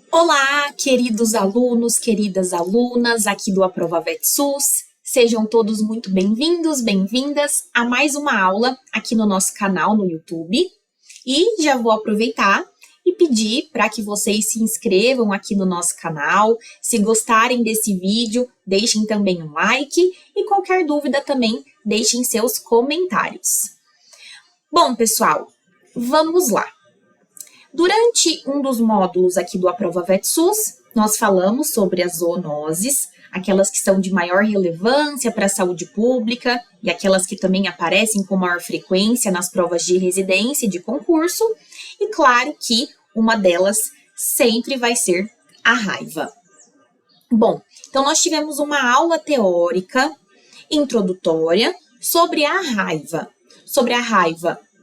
Olá, queridos alunos, queridas alunas aqui do Aprova VetSUS. Sejam todos muito bem-vindos, bem-vindas a mais uma aula aqui no nosso canal no YouTube. E já vou aproveitar e pedir para que vocês se inscrevam aqui no nosso canal. Se gostarem desse vídeo, deixem também um like e qualquer dúvida também deixem seus comentários. Bom, pessoal, vamos lá. Durante um dos módulos aqui do Aprova VetSUS, nós falamos sobre as zoonoses, aquelas que são de maior relevância para a saúde pública e aquelas que também aparecem com maior frequência nas provas de residência e de concurso. E claro que uma delas sempre vai ser a raiva. Bom, então nós tivemos uma aula teórica introdutória sobre a raiva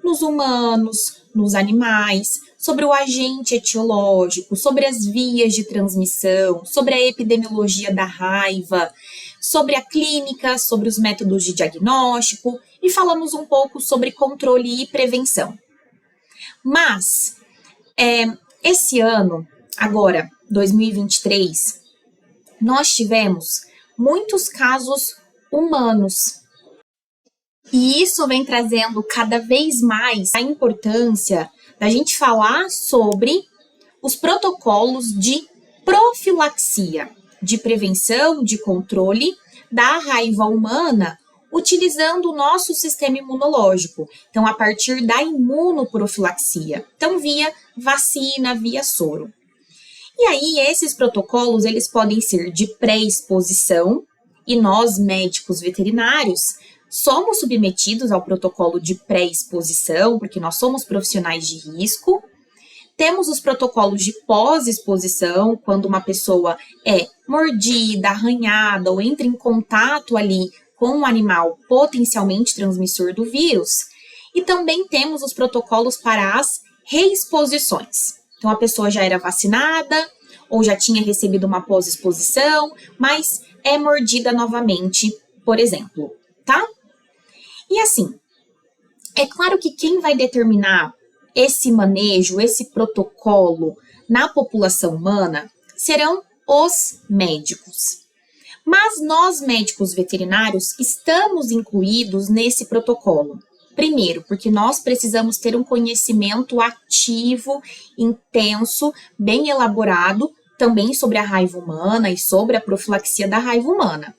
nos humanos, nos animais, sobre o agente etiológico, sobre as vias de transmissão, sobre a epidemiologia da raiva, sobre a clínica, sobre os métodos de diagnóstico e falamos um pouco sobre controle e prevenção. Mas, esse ano, agora, 2023, nós tivemos muitos casos humanos. E isso vem trazendo cada vez mais a importância da gente falar sobre os protocolos de profilaxia, de prevenção, de controle da raiva humana, utilizando o nosso sistema imunológico. Então, a partir da imunoprofilaxia. Então, via vacina, via soro. E aí, esses protocolos, eles podem ser de pré-exposição, e nós, médicos veterinários, somos submetidos ao protocolo de pré-exposição, porque nós somos profissionais de risco. Temos os protocolos de pós-exposição, quando uma pessoa é mordida, arranhada ou entra em contato ali com um animal potencialmente transmissor do vírus. E também temos os protocolos para as reexposições. Então, a pessoa já era vacinada ou já tinha recebido uma pós-exposição, mas é mordida novamente, por exemplo, tá? E assim, é claro que quem vai determinar esse manejo, esse protocolo na população humana serão os médicos. Mas nós, médicos veterinários, estamos incluídos nesse protocolo. Primeiro, porque nós precisamos ter um conhecimento ativo, intenso, bem elaborado, também sobre a raiva humana e sobre a profilaxia da raiva humana.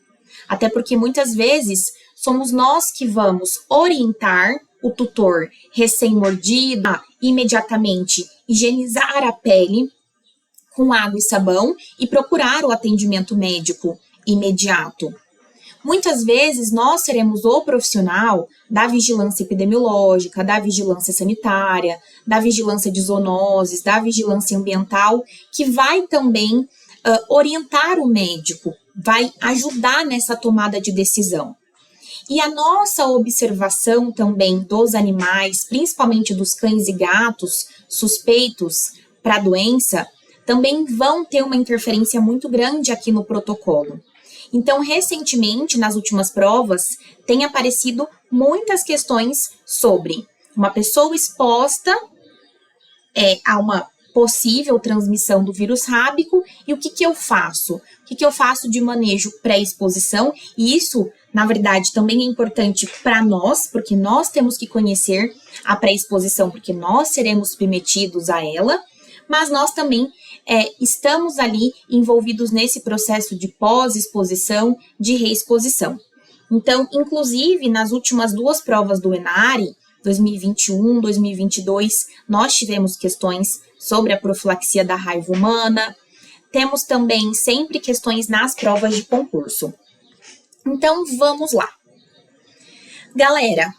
Até porque muitas vezes somos nós que vamos orientar o tutor recém-mordido a imediatamente higienizar a pele com água e sabão e procurar o atendimento médico imediato. Muitas vezes nós seremos o profissional da vigilância epidemiológica, da vigilância sanitária, da vigilância de zoonoses, da vigilância ambiental, que vai também orientar o médico, vai ajudar nessa tomada de decisão. E a nossa observação também dos animais, principalmente dos cães e gatos suspeitos para a doença, também vão ter uma interferência muito grande aqui no protocolo. Então, recentemente, nas últimas provas, tem aparecido muitas questões sobre uma pessoa exposta a uma possível transmissão do vírus rábico e o que eu faço? O que eu faço de manejo pré-exposição? E isso, na verdade, também é importante para nós, porque nós temos que conhecer a pré-exposição, porque nós seremos submetidos a ela, mas nós também estamos ali envolvidos nesse processo de pós-exposição, de reexposição. Então, inclusive, nas últimas duas provas do ENARE, 2021, 2022, nós tivemos questões sobre a profilaxia da raiva humana, temos também sempre questões nas provas de concurso. Então, vamos lá. Galera,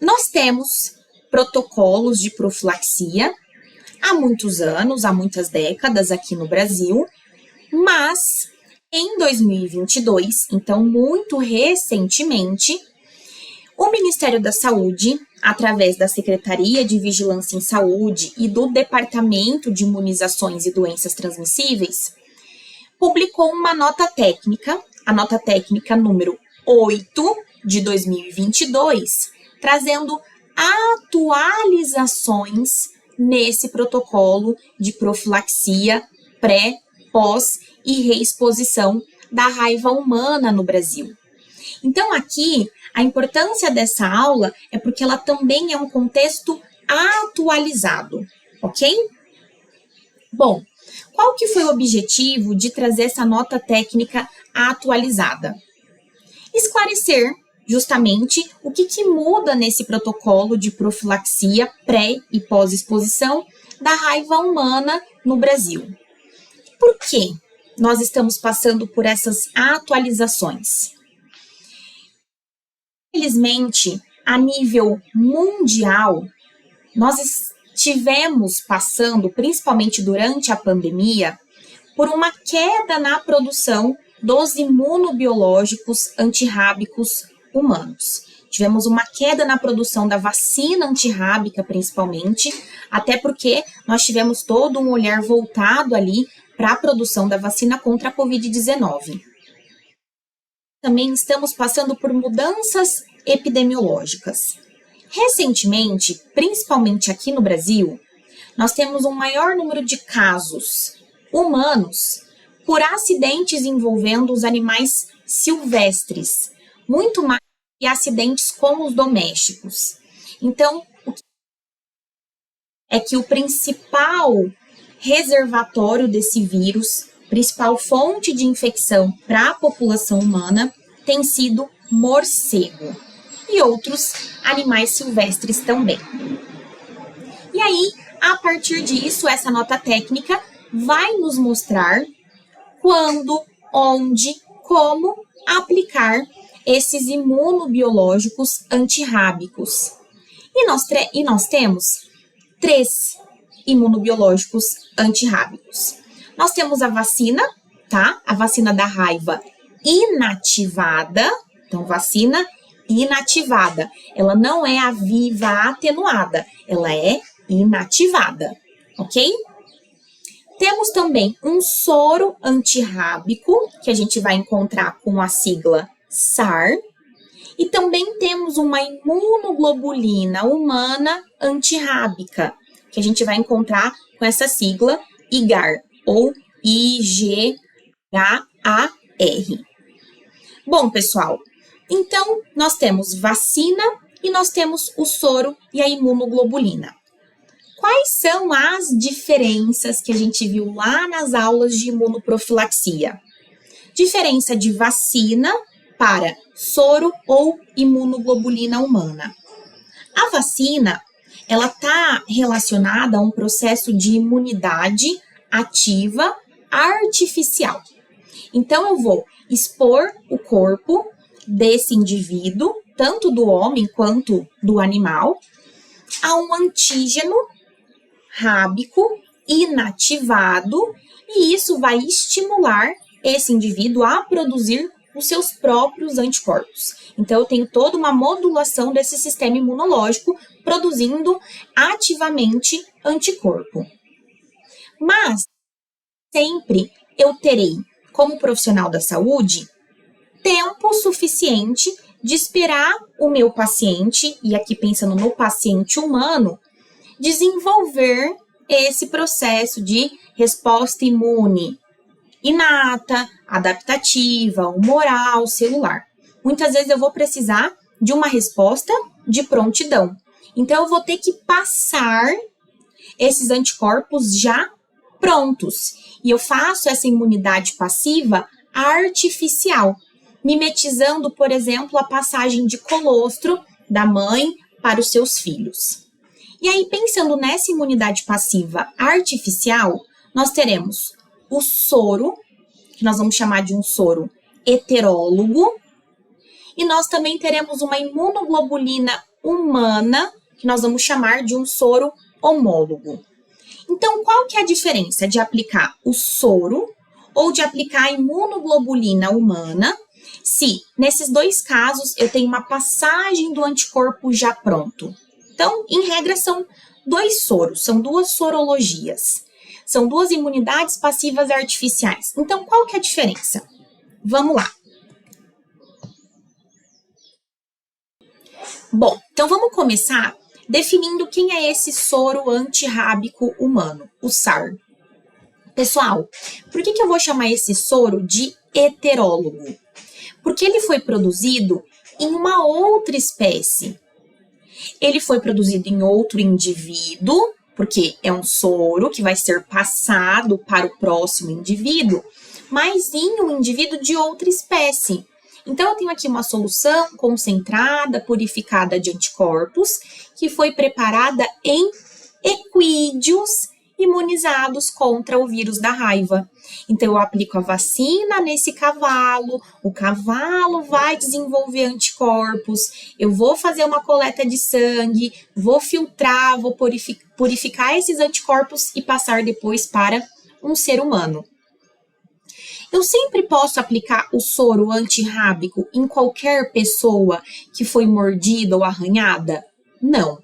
nós temos protocolos de profilaxia há muitos anos, há muitas décadas aqui no Brasil, mas em 2022, então muito recentemente, o Ministério da Saúde, através da Secretaria de Vigilância em Saúde e do Departamento de Imunizações e Doenças Transmissíveis, publicou uma nota técnica, a nota técnica número 8 de 2022, trazendo atualizações nesse protocolo de profilaxia pré, pós e reexposição da raiva humana no Brasil. Então, aqui, a importância dessa aula é porque ela também é um contexto atualizado, ok? Bom, qual que foi o objetivo de trazer essa nota técnica atualizada? Esclarecer justamente o que muda nesse protocolo de profilaxia pré e pós-exposição da raiva humana no Brasil. Por que nós estamos passando por essas atualizações? Infelizmente, a nível mundial, nós estivemos passando, principalmente durante a pandemia, por uma queda na produção dos imunobiológicos antirrábicos humanos. Tivemos uma queda na produção da vacina antirrábica, principalmente, até porque nós tivemos todo um olhar voltado ali para a produção da vacina contra a Covid-19. Também estamos passando por mudanças epidemiológicas. Recentemente, principalmente aqui no Brasil, nós temos um maior número de casos humanos por acidentes envolvendo os animais silvestres, muito mais que acidentes com os domésticos. Então, é que o principal reservatório desse vírus, principal fonte de infecção para a população humana, tem sido morcego e outros animais silvestres também. E aí, a partir disso, essa nota técnica vai nos mostrar quando, onde, como aplicar esses imunobiológicos antirrábicos. E nós temos 3 imunobiológicos antirrábicos. Nós temos a vacina, tá? A vacina da raiva inativada. Então, vacina inativada. Ela não é a viva atenuada, ela é inativada, ok? Temos também um soro antirrábico, que a gente vai encontrar com a sigla SAR, e também temos uma imunoglobulina humana antirrábica, que a gente vai encontrar com essa sigla IGAR, ou IGHAR. Bom, pessoal, então nós temos vacina e nós temos o soro e a imunoglobulina. Quais são as diferenças que a gente viu lá nas aulas de imunoprofilaxia? Diferença de vacina para soro ou imunoglobulina humana. A vacina, ela está relacionada a um processo de imunidade ativa artificial. Então, eu vou expor o corpo desse indivíduo, tanto do homem quanto do animal, a um antígeno rábico inativado, e isso vai estimular esse indivíduo a produzir os seus próprios anticorpos. Então, eu tenho toda uma modulação desse sistema imunológico produzindo ativamente anticorpo. Mas, sempre eu terei, como profissional da saúde, tempo suficiente de esperar o meu paciente, e aqui pensando no paciente humano, desenvolver esse processo de resposta imune inata, adaptativa, humoral, celular. Muitas vezes eu vou precisar de uma resposta de prontidão. Então, eu vou ter que passar esses anticorpos já prontos. E eu faço essa imunidade passiva artificial, mimetizando, por exemplo, a passagem de colostro da mãe para os seus filhos. E aí, pensando nessa imunidade passiva artificial, nós teremos o soro, que nós vamos chamar de um soro heterólogo, e nós também teremos uma imunoglobulina humana, que nós vamos chamar de um soro homólogo. Então, qual que é a diferença de aplicar o soro ou de aplicar a imunoglobulina humana, se nesses dois casos eu tenho uma passagem do anticorpo já pronto? Então, em regra, são 2 soros, são 2 sorologias. São 2 imunidades passivas artificiais. Então, qual que é a diferença? Vamos lá. Bom, então vamos começar definindo quem é esse soro antirrábico humano, o SAR. Pessoal, por que eu vou chamar esse soro de heterólogo? Porque ele foi produzido em uma outra espécie. Ele foi produzido em outro indivíduo, porque é um soro que vai ser passado para o próximo indivíduo, mas em um indivíduo de outra espécie. Então, eu tenho aqui uma solução concentrada, purificada de anticorpos, que foi preparada em equídeos imunizados contra o vírus da raiva. Então, eu aplico a vacina nesse cavalo, o cavalo vai desenvolver anticorpos, eu vou fazer uma coleta de sangue, vou filtrar, vou purificar esses anticorpos e passar depois para um ser humano. Eu sempre posso aplicar o soro antirrábico em qualquer pessoa que foi mordida ou arranhada? Não.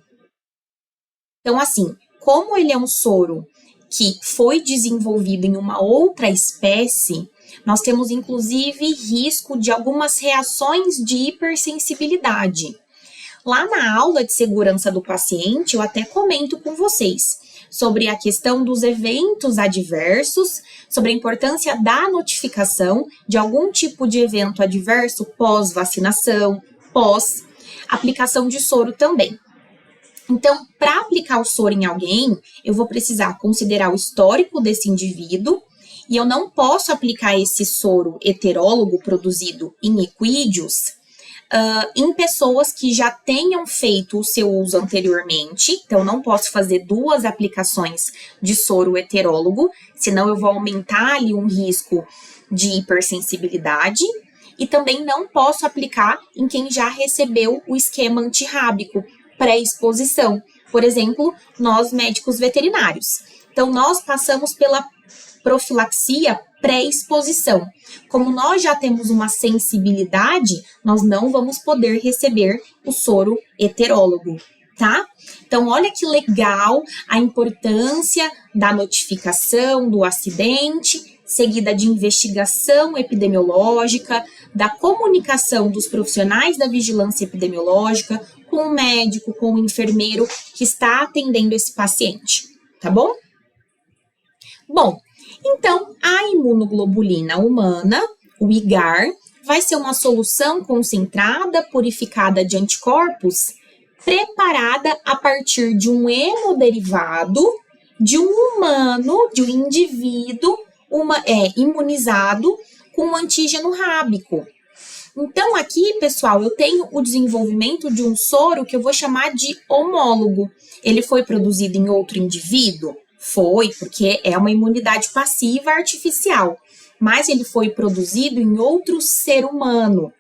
Então, assim, como ele é um soro que foi desenvolvido em uma outra espécie, nós temos inclusive risco de algumas reações de hipersensibilidade. Lá na aula de segurança do paciente, eu até comento com vocês sobre a questão dos eventos adversos, sobre a importância da notificação de algum tipo de evento adverso pós-vacinação, pós-aplicação de soro também. Então, para aplicar o soro em alguém, eu vou precisar considerar o histórico desse indivíduo e eu não posso aplicar esse soro heterólogo produzido em equídeos em pessoas que já tenham feito o seu uso anteriormente. Então, não posso fazer 2 aplicações de soro heterólogo, senão eu vou aumentar ali um risco de hipersensibilidade. E também não posso aplicar em quem já recebeu o esquema antirrábico, pré-exposição. Por exemplo, nós médicos veterinários. Então, nós passamos pela profilaxia pré-exposição. Como nós já temos uma sensibilidade, nós não vamos poder receber o soro heterólogo, tá? Então, olha que legal a importância da notificação do acidente, seguida de investigação epidemiológica, da comunicação dos profissionais da vigilância epidemiológica com o médico, com o enfermeiro que está atendendo esse paciente, tá bom? Bom, então a imunoglobulina humana, o IGAR, vai ser uma solução concentrada, purificada de anticorpos, preparada a partir de um hemoderivado de um humano, de um indivíduo imunizado com um antígeno rábico. Então, aqui, pessoal, eu tenho o desenvolvimento de um soro que eu vou chamar de homólogo. Ele foi produzido em outro indivíduo? Foi, porque é uma imunidade passiva artificial, mas ele foi produzido em outro ser humano.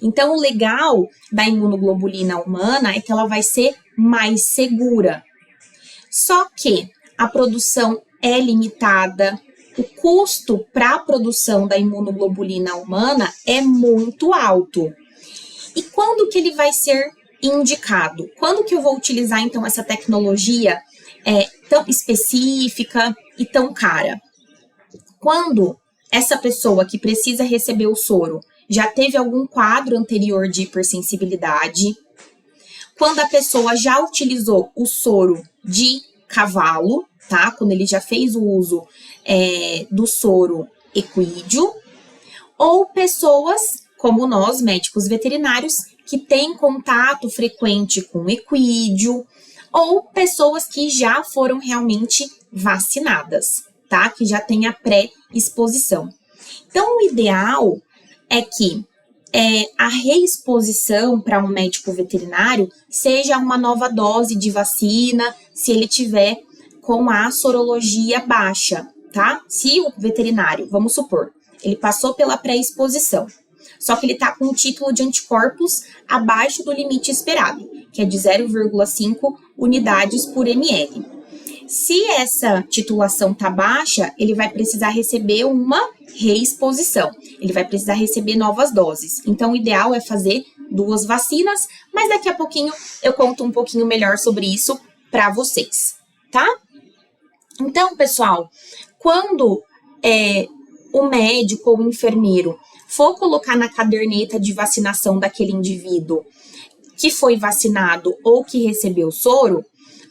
Então, o legal da imunoglobulina humana é que ela vai ser mais segura. Só que a produção é limitada, o custo para a produção da imunoglobulina humana é muito alto. E quando que ele vai ser indicado? Quando que eu vou utilizar, então, essa tecnologia tão específica e tão cara? Quando essa pessoa que precisa receber o soro já teve algum quadro anterior de hipersensibilidade, quando a pessoa já utilizou o soro de cavalo, tá? Quando ele já fez o uso do soro equídeo, ou pessoas como nós, médicos veterinários, que têm contato frequente com equídeo, ou pessoas que já foram realmente vacinadas, tá? Que já tem a pré-exposição. Então, o ideal é que a reexposição para um médico veterinário seja uma nova dose de vacina, se ele tiver com a sorologia baixa, tá? Se o veterinário, vamos supor, ele passou pela pré-exposição, só que ele está com um título de anticorpos abaixo do limite esperado, que é de 0,5 unidades por ml. Se essa titulação está baixa, ele vai precisar receber uma reexposição, ele vai precisar receber novas doses. Então, o ideal é fazer 2 vacinas, mas daqui a pouquinho eu conto um pouquinho melhor sobre isso para vocês, tá? Então, pessoal, quando o médico ou o enfermeiro for colocar na caderneta de vacinação daquele indivíduo que foi vacinado ou que recebeu soro,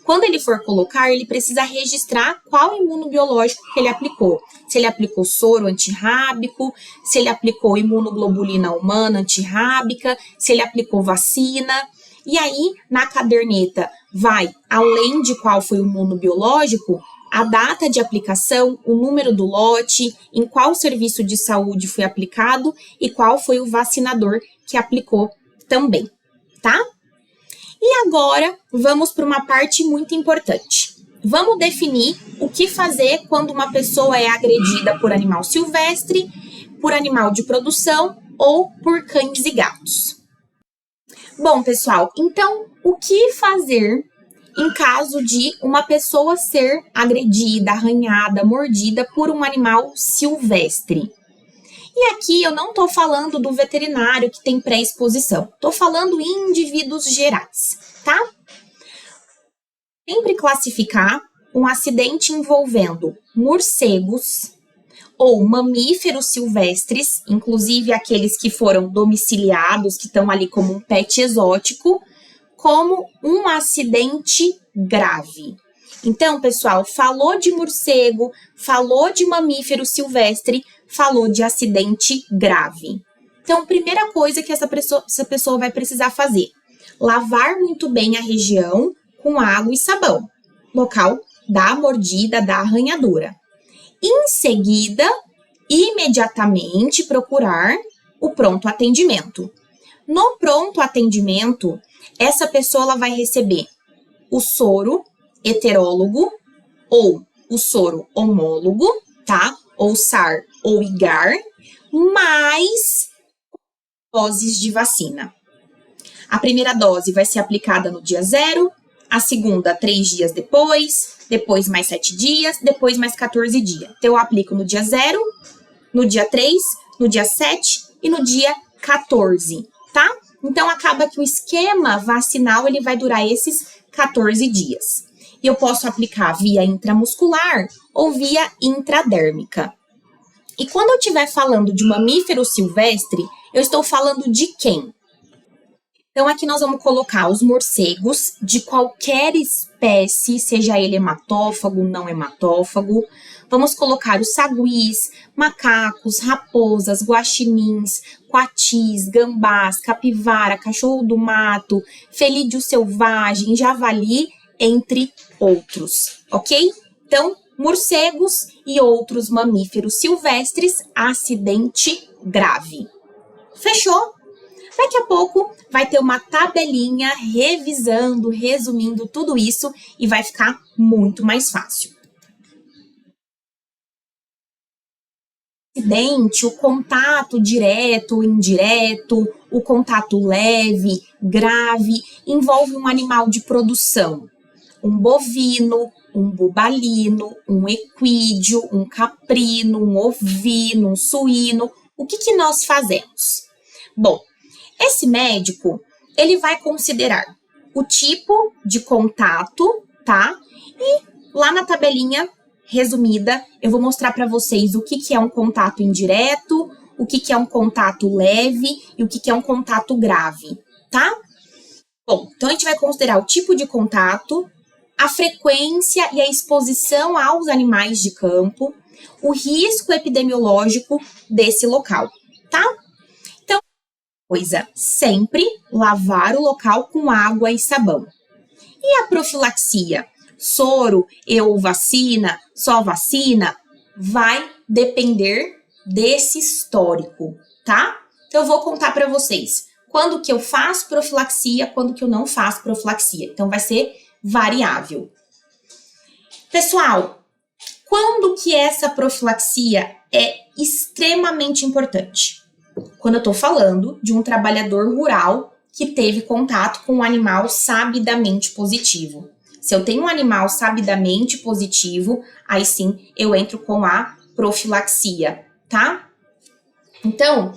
quando ele for colocar, ele precisa registrar qual imunobiológico que ele aplicou. Se ele aplicou soro antirrábico, se ele aplicou imunoglobulina humana antirrábica, se ele aplicou vacina. E aí, na caderneta, vai, além de qual foi o imunobiológico, a data de aplicação, o número do lote, em qual serviço de saúde foi aplicado e qual foi o vacinador que aplicou também, tá? E agora, vamos para uma parte muito importante. Vamos definir o que fazer quando uma pessoa é agredida por animal silvestre, por animal de produção ou por cães e gatos. Bom, pessoal, então, o que fazer em caso de uma pessoa ser agredida, arranhada, mordida por um animal silvestre? E aqui eu não estou falando do veterinário que tem pré-exposição, estou falando em indivíduos gerais, tá? Sempre classificar um acidente envolvendo morcegos ou mamíferos silvestres, inclusive aqueles que foram domiciliados, que estão ali como um pet exótico, como um acidente grave. Então, pessoal, falou de morcego, falou de mamífero silvestre, falou de acidente grave. Então, primeira coisa que essa pessoa vai precisar fazer, lavar muito bem a região com água e sabão, local da mordida, da arranhadura. Em seguida, imediatamente procurar o pronto atendimento. No pronto atendimento, essa pessoa ela vai receber o soro heterólogo ou o soro homólogo, tá? Ou SAR ou IGAR, mais doses de vacina. A primeira dose vai ser aplicada no dia 0, a segunda 3 dias depois mais 7 dias, depois mais 14 dias. Então, eu aplico no dia 0, no dia 3, no dia 7 e no dia 14, tá? Então, acaba que o esquema vacinal ele vai durar esses 14 dias. E eu posso aplicar via intramuscular ou via intradérmica. E quando eu estiver falando de mamífero silvestre, eu estou falando de quem? Então, aqui nós vamos colocar os morcegos de qualquer espécie, seja ele hematófago, não hematófago. Vamos colocar os saguis, macacos, raposas, guaxinins, coatis, gambás, capivara, cachorro do mato, felídeo selvagem, javali, entre outros, ok? Então, morcegos e outros mamíferos silvestres, acidente grave. Fechou? Daqui a pouco vai ter uma tabelinha revisando, resumindo tudo isso e vai ficar muito mais fácil. Acidente, o contato direto ou indireto, o contato leve, grave, envolve um animal de produção. Um bovino, um bubalino, um equídeo, um caprino, um ovino, um suíno. O que nós fazemos? Bom, esse médico, ele vai considerar o tipo de contato, tá? E lá na tabelinha resumida, eu vou mostrar para vocês o que é um contato indireto, o que é um contato leve e o que é um contato grave, tá? Bom, então a gente vai considerar o tipo de contato, a frequência e a exposição aos animais de campo, o risco epidemiológico desse local, tá? Então, sempre lavar o local com água e sabão. E a profilaxia? Soro ou vacina, só vacina, vai depender desse histórico, tá? Então, eu vou contar para vocês quando que eu faço profilaxia, quando que eu não faço profilaxia. Então, vai ser variável. Pessoal, quando que essa profilaxia é extremamente importante? Quando eu tô falando de um trabalhador rural que teve contato com um animal sabidamente positivo. Se eu tenho um animal sabidamente positivo, aí sim eu entro com a profilaxia, tá? Então,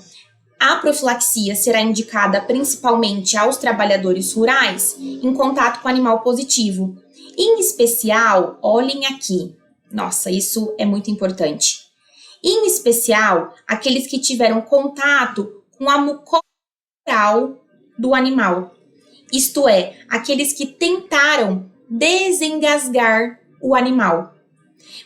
a profilaxia será indicada principalmente aos trabalhadores rurais em contato com animal positivo. Em especial, olhem aqui. Nossa, isso é muito importante. Em especial, aqueles que tiveram contato com a mucosa oral do animal. isto é, aqueles que tentaram desengasgar o animal.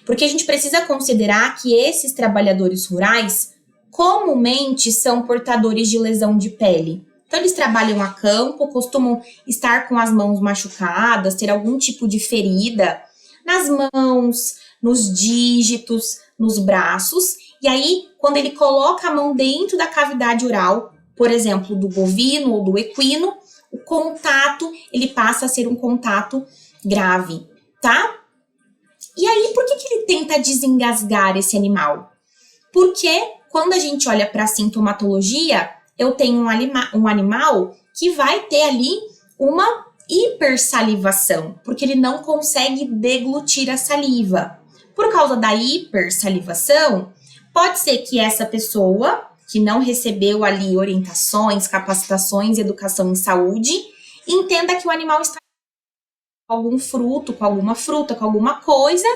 Porque a gente precisa considerar que esses trabalhadores rurais comumente são portadores de lesão de pele. Então, eles trabalham a campo, costumam estar com as mãos machucadas, ter algum tipo de ferida nas mãos, nos dígitos, nos braços. E aí, quando ele coloca a mão dentro da cavidade oral, por exemplo, do bovino ou do equino, o contato, ele passa a ser um contato grave, tá? E aí, por que ele tenta desengasgar esse animal? Porque quando a gente olha para a sintomatologia, eu tenho um animal que vai ter ali uma hipersalivação, porque ele não consegue deglutir a saliva. Por causa da hipersalivação, pode ser que essa pessoa, que não recebeu ali orientações, capacitações, educação em saúde, entenda que o animal está com algum fruto, com alguma fruta, com alguma coisa,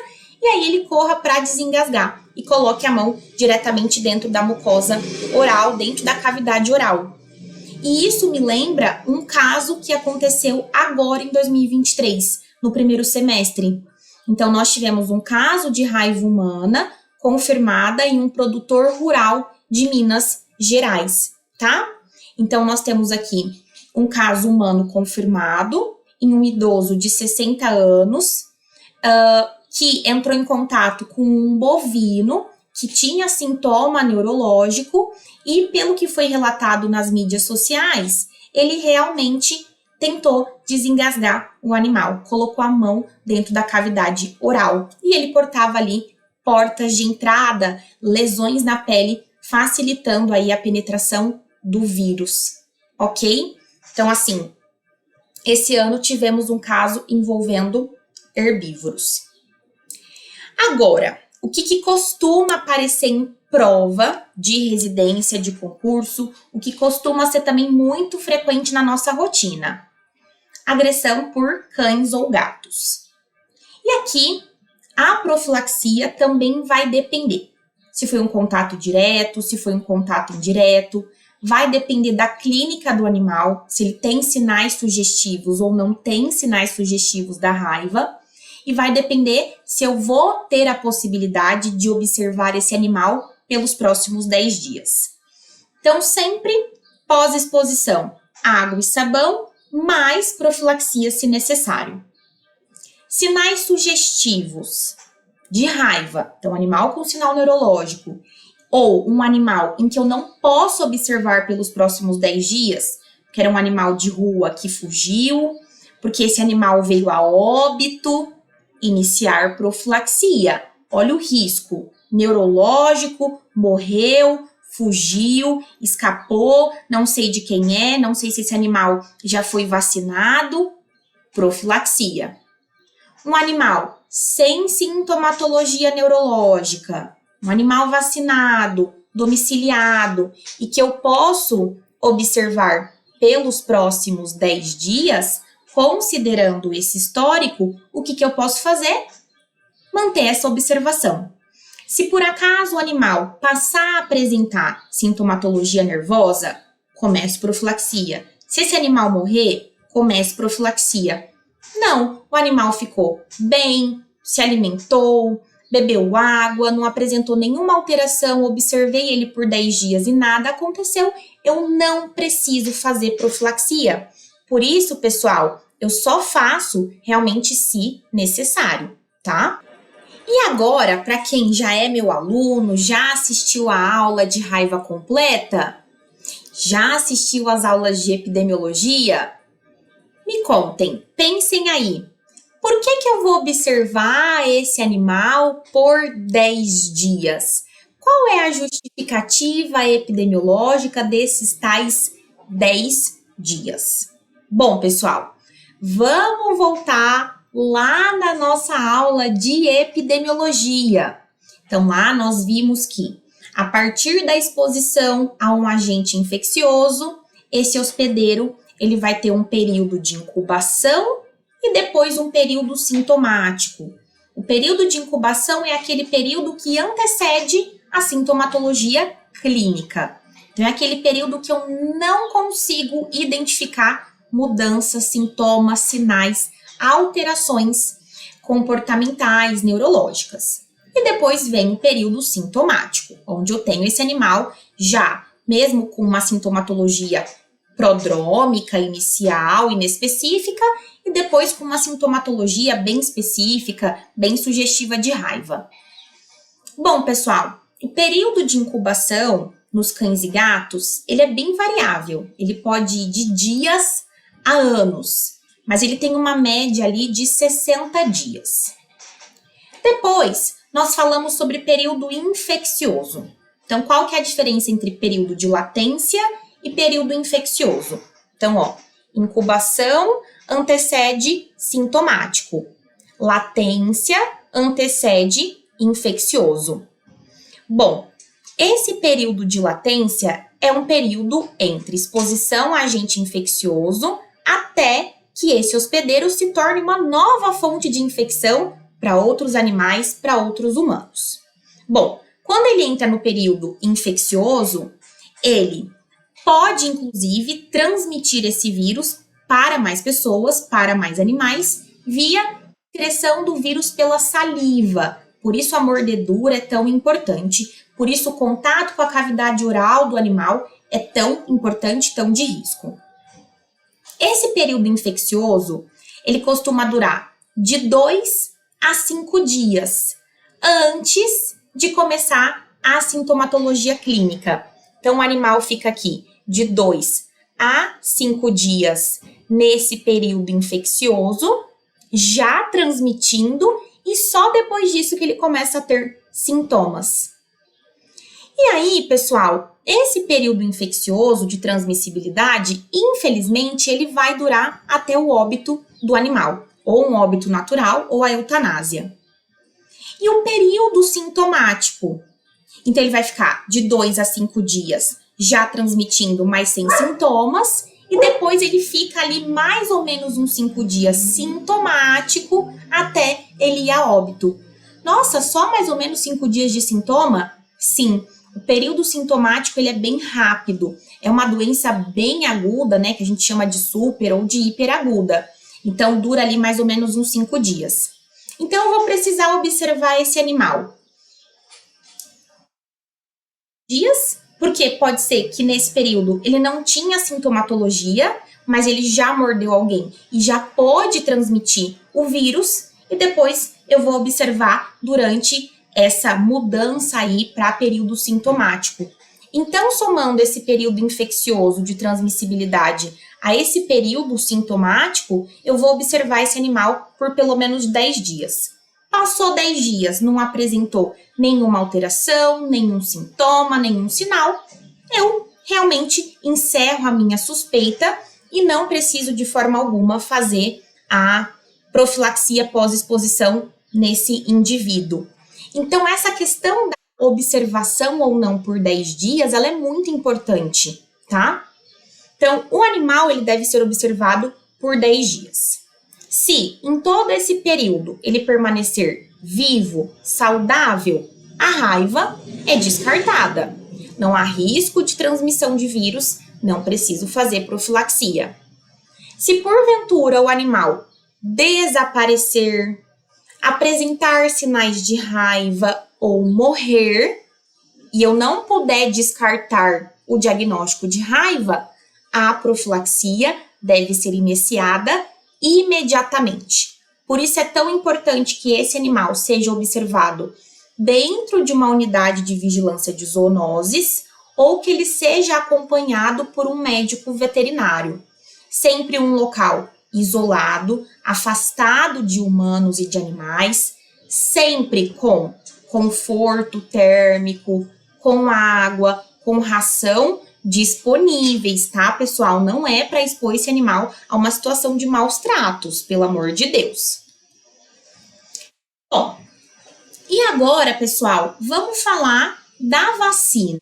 e aí ele corra para desengasgar e coloque a mão diretamente dentro da mucosa oral, dentro da cavidade oral. E isso me lembra um caso que aconteceu agora em 2023, no primeiro semestre. Então, nós tivemos um caso de raiva humana confirmada em um produtor rural de Minas Gerais, tá? Então, nós temos aqui um caso humano confirmado em um idoso de 60 anos, que entrou em contato com um bovino que tinha sintoma neurológico e, pelo que foi relatado nas mídias sociais, ele realmente tentou desengasgar o animal, colocou a mão dentro da cavidade oral e ele portava ali portas de entrada, lesões na pele, facilitando aí a penetração do vírus, ok? Então, assim, esse ano tivemos um caso envolvendo herbívoros. Agora, o que costuma aparecer em prova de residência, de concurso, o que costuma ser também muito frequente na nossa rotina? Agressão por cães ou gatos. E aqui, a profilaxia também vai depender. Se foi um contato direto, se foi um contato indireto, vai depender da clínica do animal, se ele tem sinais sugestivos ou não tem sinais sugestivos da raiva, e vai depender se eu vou ter a possibilidade de observar esse animal pelos próximos 10 dias. Então, sempre pós-exposição, água e sabão, mais profilaxia se necessário. Sinais sugestivos de raiva, então animal com sinal neurológico, ou um animal em que eu não posso observar pelos próximos 10 dias, que era um animal de rua que fugiu, porque esse animal veio a óbito, iniciar profilaxia. Olha o risco neurológico, morreu, fugiu, escapou, não sei de quem é, não sei se esse animal já foi vacinado, profilaxia. Um animal sem sintomatologia neurológica, um animal vacinado, domiciliado e que eu posso observar pelos próximos 10 dias, considerando esse histórico, o que eu posso fazer? Manter essa observação. Se por acaso o animal passar a apresentar sintomatologia nervosa, comece profilaxia. Se esse animal morrer, comece profilaxia. Não, o animal ficou bem, se alimentou, bebeu água, não apresentou nenhuma alteração, observei ele por 10 dias e nada aconteceu, eu não preciso fazer profilaxia. Por isso, pessoal, eu só faço realmente se necessário, tá? E agora, para quem já é meu aluno, já assistiu a aula de raiva completa, já assistiu às aulas de epidemiologia, me contem, pensem aí, por que eu vou observar esse animal por 10 dias? Qual é a justificativa epidemiológica desses tais 10 dias? Bom, pessoal, vamos voltar lá na nossa aula de epidemiologia. Então, lá nós vimos que, a partir da exposição a um agente infeccioso, esse hospedeiro ele vai ter um período de incubação e depois um período sintomático. O período de incubação é aquele período que antecede a sintomatologia clínica. Então, é aquele período que eu não consigo identificar mudanças, sintomas, sinais, alterações comportamentais, neurológicas. E depois vem o período sintomático, onde eu tenho esse animal já, mesmo com uma sintomatologia prodrômica, inicial, inespecífica, e depois com uma sintomatologia bem específica, bem sugestiva de raiva. Bom, pessoal, o período de incubação nos cães e gatos, ele é bem variável. Ele pode ir de dias a anos, mas ele tem uma média ali de 60 dias. Depois, nós falamos sobre período infeccioso. Então, qual que é a diferença entre período de latência e período infeccioso? Então, incubação antecede sintomático. Latência antecede infeccioso. Bom, esse período de latência é um período entre exposição a agente infeccioso até que esse hospedeiro se torne uma nova fonte de infecção para outros animais, para outros humanos. Bom, quando ele entra no período infeccioso, ele pode, inclusive, transmitir esse vírus para mais pessoas, para mais animais, via excreção do vírus pela saliva. Por isso a mordedura é tão importante, por isso o contato com a cavidade oral do animal é tão importante, tão de risco. Esse período infeccioso, ele costuma durar de 2 a 5 dias antes de começar a sintomatologia clínica. Então, o animal fica aqui de 2 a 5 dias nesse período infeccioso, já transmitindo, e só depois disso que ele começa a ter sintomas. E aí, pessoal, esse período infeccioso de transmissibilidade, infelizmente, ele vai durar até o óbito do animal, ou um óbito natural, ou a eutanásia. E o período sintomático, então ele vai ficar de 2 a 5 dias já transmitindo, mas sem sintomas, e depois ele fica ali mais ou menos uns 5 dias sintomático até ele ir a óbito. Nossa, só mais ou menos 5 dias de sintoma? Sim, o período sintomático ele é bem rápido. É uma doença bem aguda, né, que a gente chama de super ou de hiperaguda. Então, dura ali mais ou menos uns 5 dias. Então, eu vou precisar observar esse animal. Dias, porque pode ser que nesse período ele não tinha sintomatologia, mas ele já mordeu alguém e já pode transmitir o vírus, e depois eu vou observar durante essa mudança aí para período sintomático. Então, somando esse período infeccioso de transmissibilidade a esse período sintomático, eu vou observar esse animal por pelo menos 10 dias. Passou 10 dias, não apresentou nenhuma alteração, nenhum sintoma, nenhum sinal, eu realmente encerro a minha suspeita e não preciso de forma alguma fazer a profilaxia pós-exposição nesse indivíduo. Então, essa questão da observação ou não por 10 dias, ela é muito importante, tá? Então, o animal, ele deve ser observado por 10 dias. Se, em todo esse período, ele permanecer vivo, saudável, a raiva é descartada. Não há risco de transmissão de vírus, não preciso fazer profilaxia. Se, porventura, o animal desaparecer, apresentar sinais de raiva ou morrer, e eu não puder descartar o diagnóstico de raiva, a profilaxia deve ser iniciada imediatamente. Por isso é tão importante que esse animal seja observado dentro de uma unidade de vigilância de zoonoses ou que ele seja acompanhado por um médico veterinário. Sempre um local isolado, afastado de humanos e de animais, sempre com conforto térmico, com água, com ração disponíveis, tá, pessoal? Não é para expor esse animal a uma situação de maus tratos, pelo amor de Deus. Bom, e agora, pessoal, vamos falar da vacina.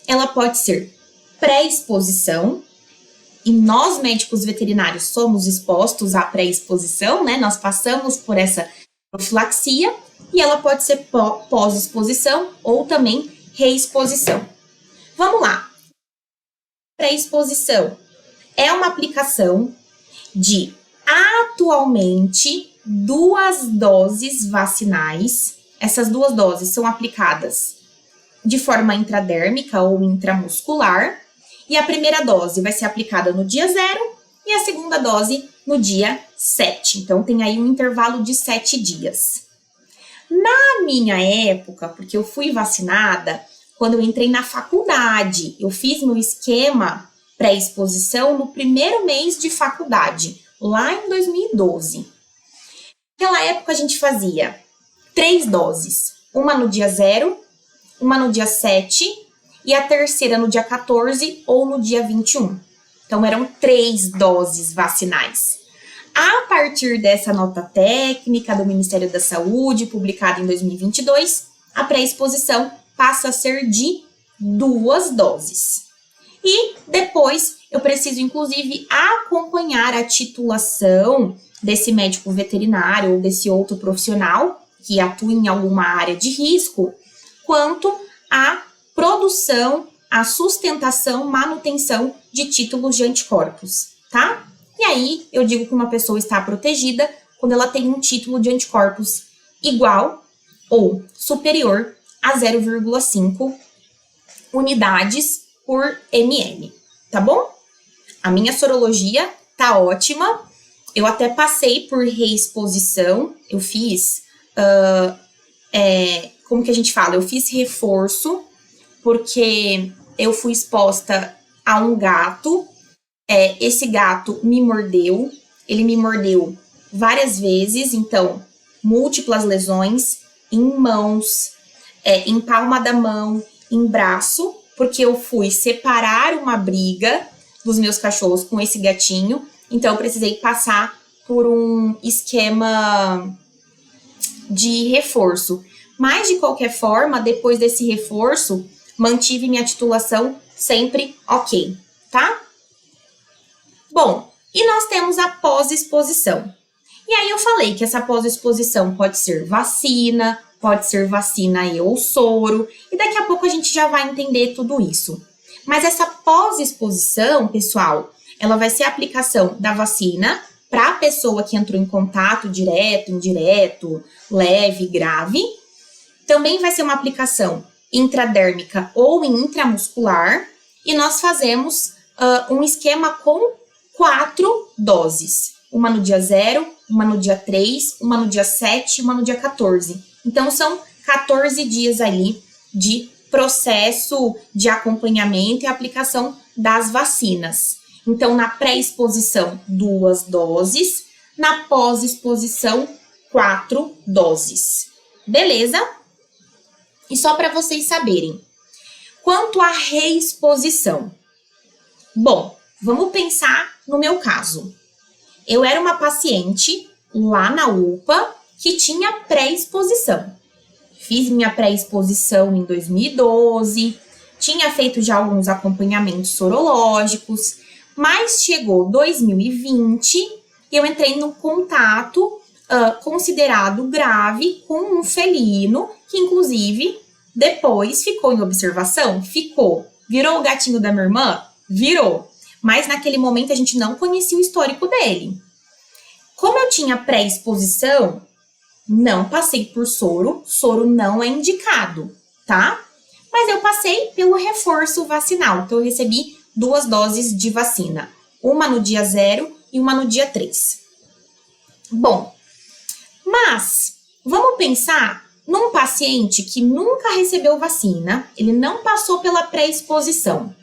Ela pode ser pré-exposição, e nós, médicos veterinários, somos expostos à pré-exposição, né? Nós passamos por essa profilaxia, e ela pode ser pós-exposição ou também reexposição. Vamos lá. pré-exposição é uma aplicação de atualmente 2 doses vacinais. Essas 2 doses são aplicadas de forma intradérmica ou intramuscular. E a primeira dose vai ser aplicada no dia 0 e a segunda dose no dia 7. Então, tem aí um intervalo de 7 dias. Na minha época, porque eu fui vacinada quando eu entrei na faculdade, eu fiz meu esquema pré-exposição no primeiro mês de faculdade, lá em 2012. Naquela época a gente fazia 3 doses, uma no dia 0, uma no dia 7 e a terceira no dia 14 ou no dia 21. Então, eram 3 doses vacinais. A partir dessa nota técnica do Ministério da Saúde, publicada em 2022, a pré-exposição passa a ser de 2 doses. E depois, eu preciso, inclusive, acompanhar a titulação desse médico veterinário ou desse outro profissional que atua em alguma área de risco, quanto à produção, a sustentação, manutenção de títulos de anticorpos, tá? E aí, eu digo que uma pessoa está protegida quando ela tem um título de anticorpos igual ou superior a 0,5 unidades por ml, tá bom? A minha sorologia tá ótima, eu até passei por reexposição, eu fiz, como que a gente fala? Eu fiz reforço, porque eu fui exposta a um gato, esse gato me mordeu, ele me mordeu várias vezes, então, múltiplas lesões em mãos, em palma da mão, em braço, porque eu fui separar uma briga dos meus cachorros com esse gatinho, então eu precisei passar por um esquema de reforço. Mas, de qualquer forma, depois desse reforço, mantive minha titulação sempre ok, tá? Bom, e nós temos a pós-exposição. E aí eu falei que essa pós-exposição pode ser vacina e ou soro, e daqui a pouco a gente já vai entender tudo isso. Mas essa pós-exposição, pessoal, ela vai ser a aplicação da vacina para a pessoa que entrou em contato direto, indireto, leve, grave. Também vai ser uma aplicação intradérmica ou intramuscular, e nós fazemos um esquema com 4 doses. Uma no dia 0, uma no dia 3, uma no dia 7 e uma no dia 14. Então, são 14 dias ali de processo de acompanhamento e aplicação das vacinas. Então, na pré-exposição, 2 doses. Na pós-exposição, 4 doses. Beleza? E só para vocês saberem, quanto à reexposição. Bom, vamos pensar no meu caso. Eu era uma paciente lá na UPA que tinha pré-exposição. Fiz minha pré-exposição em 2012, tinha feito já alguns acompanhamentos sorológicos, mas chegou 2020 e eu entrei num contato considerado grave com um felino, que inclusive depois ficou em observação, virou o gatinho da minha irmã? Virou, mas naquele momento a gente não conhecia o histórico dele. Como eu tinha pré-exposição, não passei por soro não é indicado, tá? Mas eu passei pelo reforço vacinal, então eu recebi 2 doses de vacina, uma no dia 0 e uma no dia 3. Bom, mas vamos pensar num paciente que nunca recebeu vacina, ele não passou pela pré-exposição,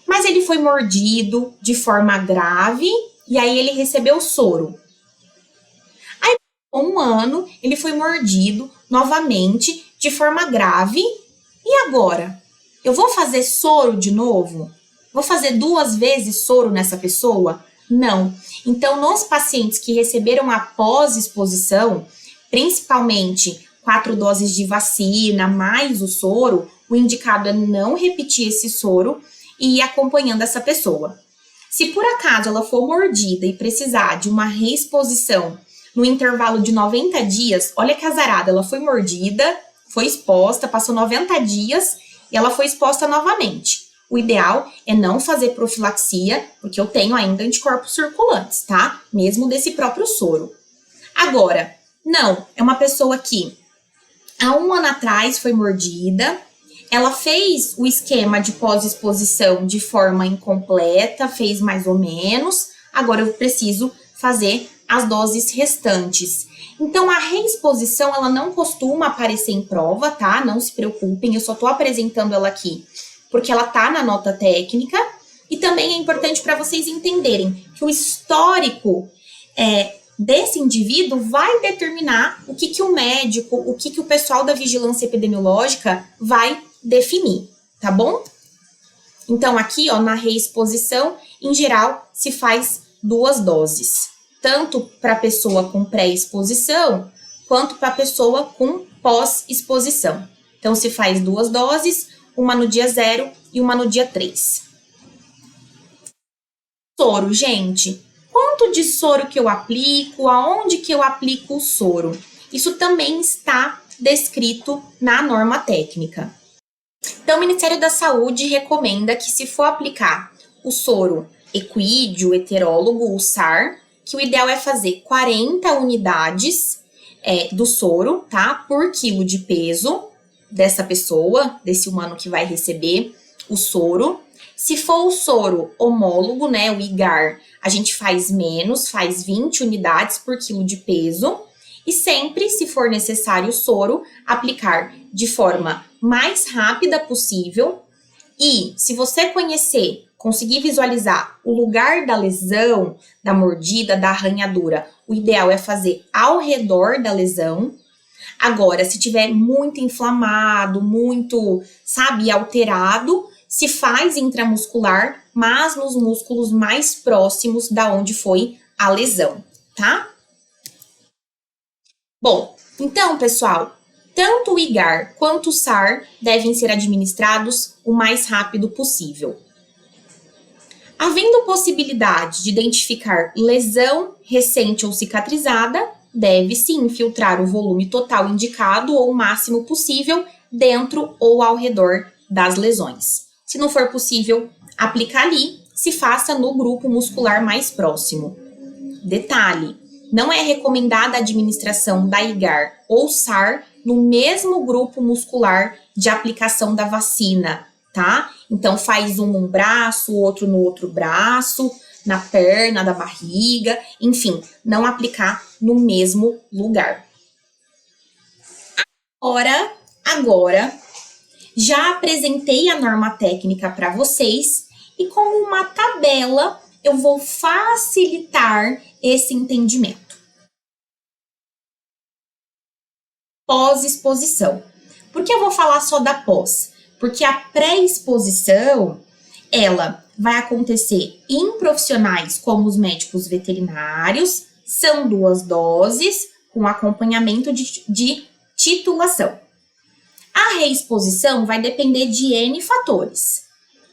mas ele foi mordido de forma grave e aí ele recebeu soro. Aí, por 1 ano, ele foi mordido novamente de forma grave. E agora? Eu vou fazer soro de novo? Vou fazer 2 vezes soro nessa pessoa? Não. Então, nos pacientes que receberam a pós-exposição, principalmente 4 doses de vacina mais o soro, o indicado é não repetir esse soro e ir acompanhando essa pessoa. Se por acaso ela for mordida e precisar de uma reexposição no intervalo de 90 dias, olha que azarada, ela foi mordida, foi exposta, passou 90 dias e ela foi exposta novamente. o ideal é não fazer profilaxia, porque eu tenho ainda anticorpos circulantes, tá? Mesmo desse próprio soro. Agora, não, é uma pessoa que há 1 ano atrás foi mordida, ela fez o esquema de pós-exposição de forma incompleta, fez mais ou menos, agora eu preciso fazer as doses restantes. Então, a reexposição, ela não costuma aparecer em prova, tá? Não se preocupem, eu só tô apresentando ela aqui porque ela tá na nota técnica, e também é importante para vocês entenderem que o histórico desse indivíduo vai determinar o que o médico, o que o pessoal da vigilância epidemiológica vai definir, tá bom? Então, aqui, ó, na reexposição, em geral, se faz 2 doses, tanto para a pessoa com pré-exposição, quanto para a pessoa com pós-exposição. Então, se faz 2 doses, uma no dia 0 e uma no dia 3. Soro, gente. Quanto de soro que eu aplico? Aonde que eu aplico o soro? Isso também está descrito na norma técnica. Então, o Ministério da Saúde recomenda que, se for aplicar o soro equídeo, heterólogo, o SAR, que o ideal é fazer 40 unidades do soro, tá? Por quilo de peso dessa pessoa, desse humano que vai receber o soro. Se for o soro homólogo, né, o IGAR, a gente faz menos, faz 20 unidades por quilo de peso. E sempre, se for necessário o soro, aplicar de forma mais rápida possível. E se você conseguir visualizar o lugar da lesão, da mordida, da arranhadura, o ideal é fazer ao redor da lesão. Agora, se tiver muito inflamado, muito, alterado, se faz intramuscular, mas nos músculos mais próximos da onde foi a lesão, tá? Bom, então, pessoal, tanto o IGAR quanto o SAR devem ser administrados o mais rápido possível. Havendo possibilidade de identificar lesão recente ou cicatrizada, deve-se infiltrar o volume total indicado ou o máximo possível dentro ou ao redor das lesões. Se não for possível aplicar ali, se faça no grupo muscular mais próximo. Detalhe, não é recomendada a administração da IGAR ou SAR no mesmo grupo muscular de aplicação da vacina, tá? Então, faz um braço, outro no outro braço, na perna, da barriga, enfim, não aplicar no mesmo lugar. Agora, já apresentei a norma técnica para vocês e com uma tabela eu vou facilitar esse entendimento. Pós-exposição. Por que eu vou falar só da pós? Porque a pré-exposição, ela vai acontecer em profissionais como os médicos veterinários, são 2 doses com acompanhamento de titulação. A reexposição vai depender de N fatores,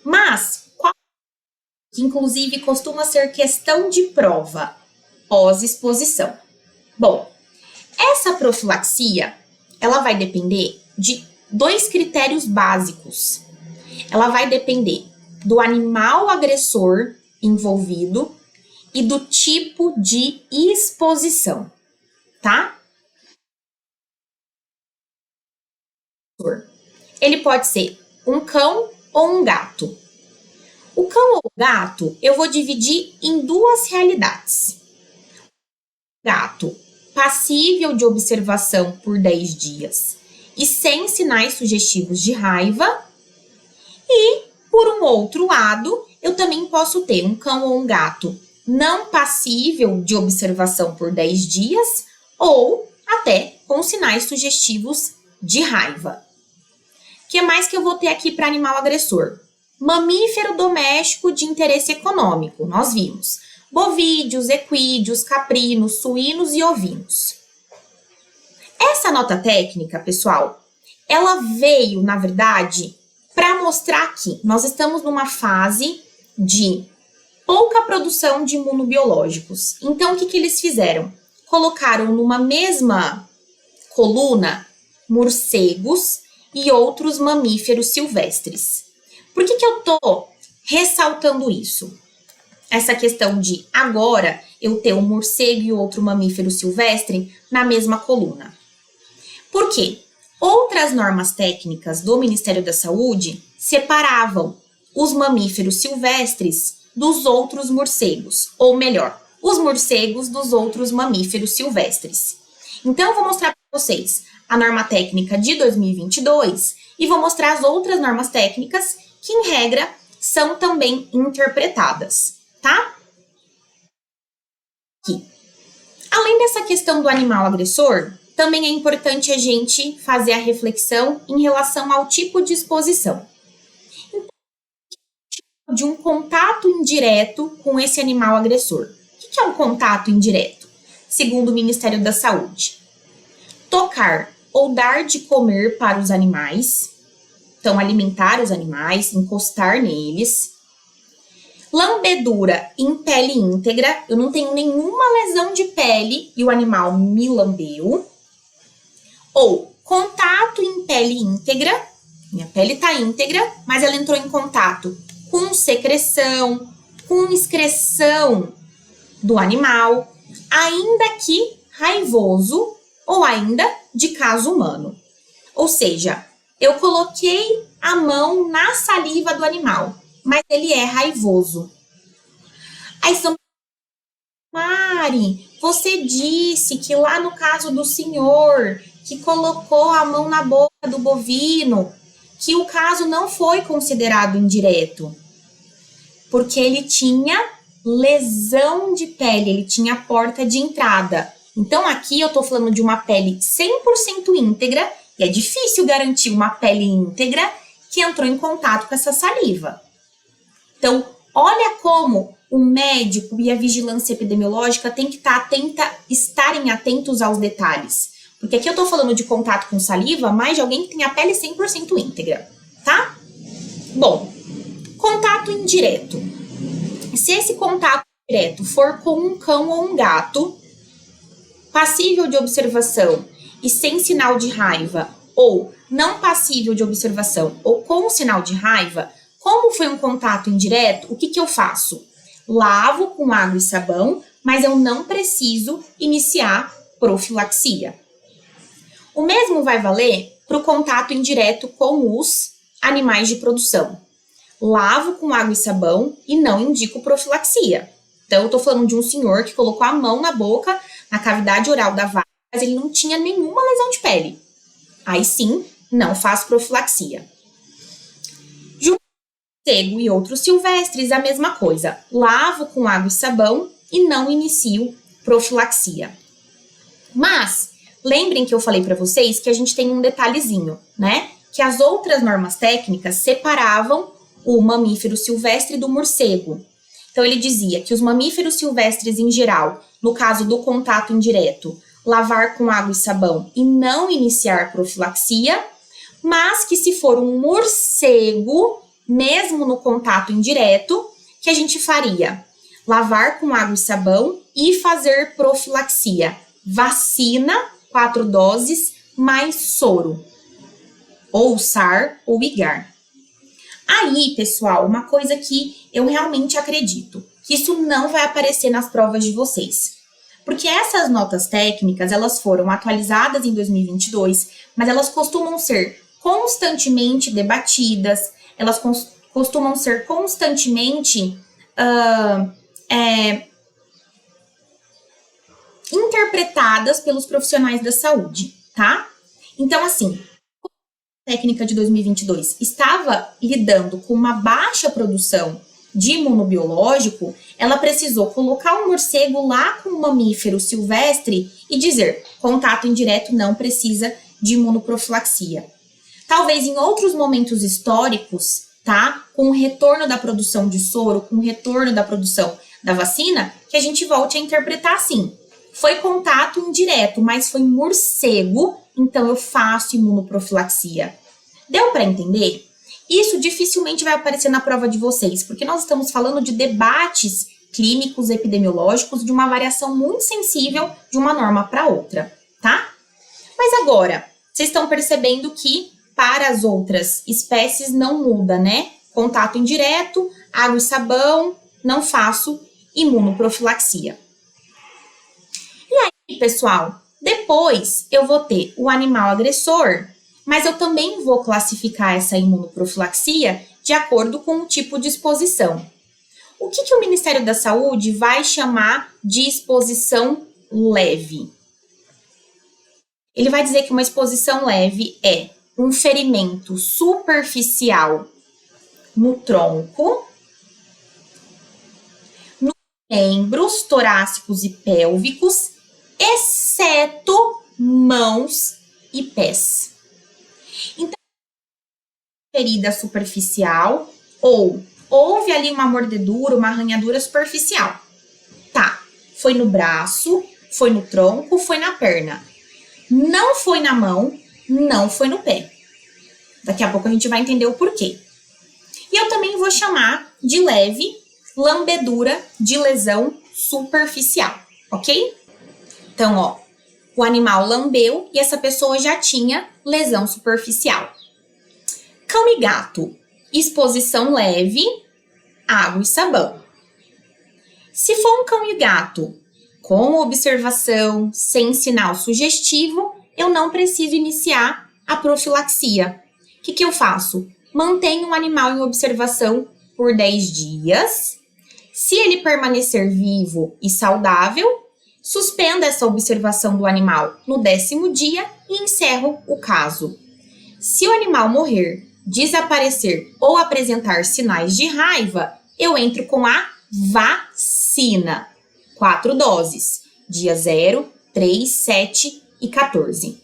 mas qual que inclusive costuma ser questão de prova? Pós-exposição. Bom, essa profilaxia, ela vai depender de 2 critérios básicos. Ela vai depender do animal agressor envolvido e do tipo de exposição, tá? Ele pode ser um cão ou um gato. O cão ou o gato eu vou dividir em 2 realidades. Gato passível de observação por 10 dias e sem sinais sugestivos de raiva. E, por um outro lado, eu também posso ter um cão ou um gato não passível de observação por 10 dias ou até com sinais sugestivos de raiva. O que mais que eu vou ter aqui para animal agressor? Mamífero doméstico de interesse econômico, nós vimos. Bovídeos, equídeos, caprinos, suínos e ovinos. Essa nota técnica, pessoal, ela veio, na verdade, para mostrar que nós estamos numa fase de pouca produção de imunobiológicos. Então, o que eles fizeram? Colocaram numa mesma coluna morcegos e outros mamíferos silvestres. Por que eu tô ressaltando isso? Essa questão de agora eu ter um morcego e outro mamífero silvestre na mesma coluna. Por quê? Outras normas técnicas do Ministério da Saúde separavam os mamíferos silvestres dos outros morcegos, ou melhor, os morcegos dos outros mamíferos silvestres. Então, eu vou mostrar para vocês a norma técnica de 2022 e vou mostrar as outras normas técnicas que, em regra, são também interpretadas, tá? Aqui. Além dessa questão do animal agressor, também é importante a gente fazer a reflexão em relação ao tipo de exposição. Então, de um contato indireto com esse animal agressor. O que é um contato indireto? Segundo o Ministério da Saúde, tocar ou dar de comer para os animais, então alimentar os animais, encostar neles, lambedura em pele íntegra, eu não tenho nenhuma lesão de pele e o animal me lambeu, ou contato em pele íntegra, minha pele está íntegra, mas ela entrou em contato com secreção, com excreção do animal, ainda que raivoso ou ainda de caso humano. Ou seja, eu coloquei a mão na saliva do animal, mas ele é raivoso. Aí são Mari, você disse que lá no caso do senhor que colocou a mão na boca do bovino, que o caso não foi considerado indireto, porque ele tinha lesão de pele, ele tinha porta de entrada. Então, aqui eu tô falando de uma pele 100% íntegra, e é difícil garantir uma pele íntegra que entrou em contato com essa saliva. Então, olha como o médico e a vigilância epidemiológica tem que estarem atentos aos detalhes. Porque aqui eu tô falando de contato com saliva, mas de alguém que tem a pele 100% íntegra, tá? Bom, contato indireto. Se esse contato direto for com um cão ou um gato, passível de observação e sem sinal de raiva, ou não passível de observação ou com sinal de raiva, como foi um contato indireto, o que eu faço? Lavo com água e sabão, mas eu não preciso iniciar profilaxia. O mesmo vai valer para o contato indireto com os animais de produção. Lavo com água e sabão e não indico profilaxia. Então, eu estou falando de um senhor que colocou a mão na boca, na cavidade oral da vaca, mas ele não tinha nenhuma lesão de pele. Aí sim, não faço profilaxia. Morcego e outros silvestres, a mesma coisa. Lavo com água e sabão e não inicio profilaxia. Mas, lembrem que eu falei para vocês que a gente tem um detalhezinho, né? Que as outras normas técnicas separavam o mamífero silvestre do morcego. Então, ele dizia que os mamíferos silvestres em geral, no caso do contato indireto, lavar com água e sabão e não iniciar profilaxia, mas que se for um morcego, mesmo no contato indireto, que a gente faria? Lavar com água e sabão e fazer profilaxia. Vacina, 4 doses, mais soro. Ou SAR ou IGAR. Aí, pessoal, uma coisa que eu realmente acredito, que isso não vai aparecer nas provas de vocês. Porque essas notas técnicas, elas foram atualizadas em 2022, mas elas costumam ser constantemente debatidas, elas costumam ser constantemente interpretadas pelos profissionais da saúde, tá? Então, assim, a técnica de 2022 estava lidando com uma baixa produção de imunobiológico, ela precisou colocar um morcego lá com um mamífero silvestre e dizer, contato indireto não precisa de imunoprofilaxia. Talvez em outros momentos históricos, tá? Com o retorno da produção de soro, com o retorno da produção da vacina, que a gente volte a interpretar assim. Foi contato indireto, mas foi morcego, então eu faço imunoprofilaxia. Deu para entender? Isso dificilmente vai aparecer na prova de vocês, porque nós estamos falando de debates clínicos, epidemiológicos, de uma variação muito sensível de uma norma para outra, tá? Mas agora, vocês estão percebendo que para as outras espécies não muda, né? contato indireto, água e sabão, não faço imunoprofilaxia. E aí, pessoal, depois eu vou ter o animal agressor, mas eu também vou classificar essa imunoprofilaxia de acordo com o tipo de exposição. O que o Ministério da Saúde vai chamar de exposição leve? Ele vai dizer que uma exposição leve é um ferimento superficial no tronco, nos membros torácicos e pélvicos, exceto mãos e pés. Então, ferida superficial ou houve ali uma mordedura, uma arranhadura superficial. Tá, foi no braço, foi no tronco, foi na perna. Não foi na mão, não foi no pé. Daqui a pouco a gente vai entender o porquê. E eu também vou chamar de leve lambedura de lesão superficial, ok? Então, ó, o animal lambeu e essa pessoa já tinha lesão superficial. Cão e gato, exposição leve, água e sabão. Se for um cão e gato com observação, sem sinal sugestivo, eu não preciso iniciar a profilaxia. O que eu faço? Mantenho o animal em observação por 10 dias. Se ele permanecer vivo e saudável, suspenda essa observação do animal no 10º dia e encerro o caso. Se o animal morrer, desaparecer ou apresentar sinais de raiva, eu entro com a vacina. 4 doses, dia 0, 3, 7 e 14.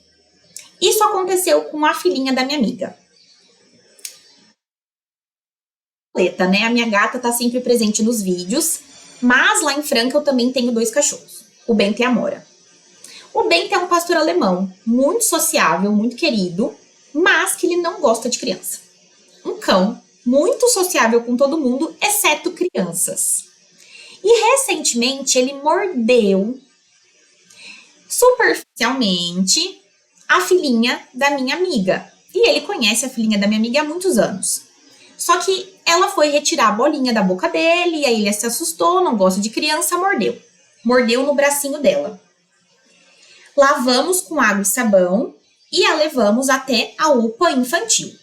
Isso aconteceu com a filhinha da minha amiga. Né? A minha gata tá sempre presente nos vídeos, mas lá em Franca eu também tenho 2 cachorros, o Bento e a Amora. O Bento é um pastor alemão, muito sociável, muito querido, mas que ele não gosta de criança. Um cão muito sociável com todo mundo, exceto crianças. E recentemente ele mordeu superficialmente a filhinha da minha amiga. E ele conhece a filhinha da minha amiga há muitos anos. Só que ela foi retirar a bolinha da boca dele, e aí ele se assustou, não gosta de criança, mordeu. Mordeu no bracinho dela. Lavamos com água e sabão e a levamos até a UPA infantil.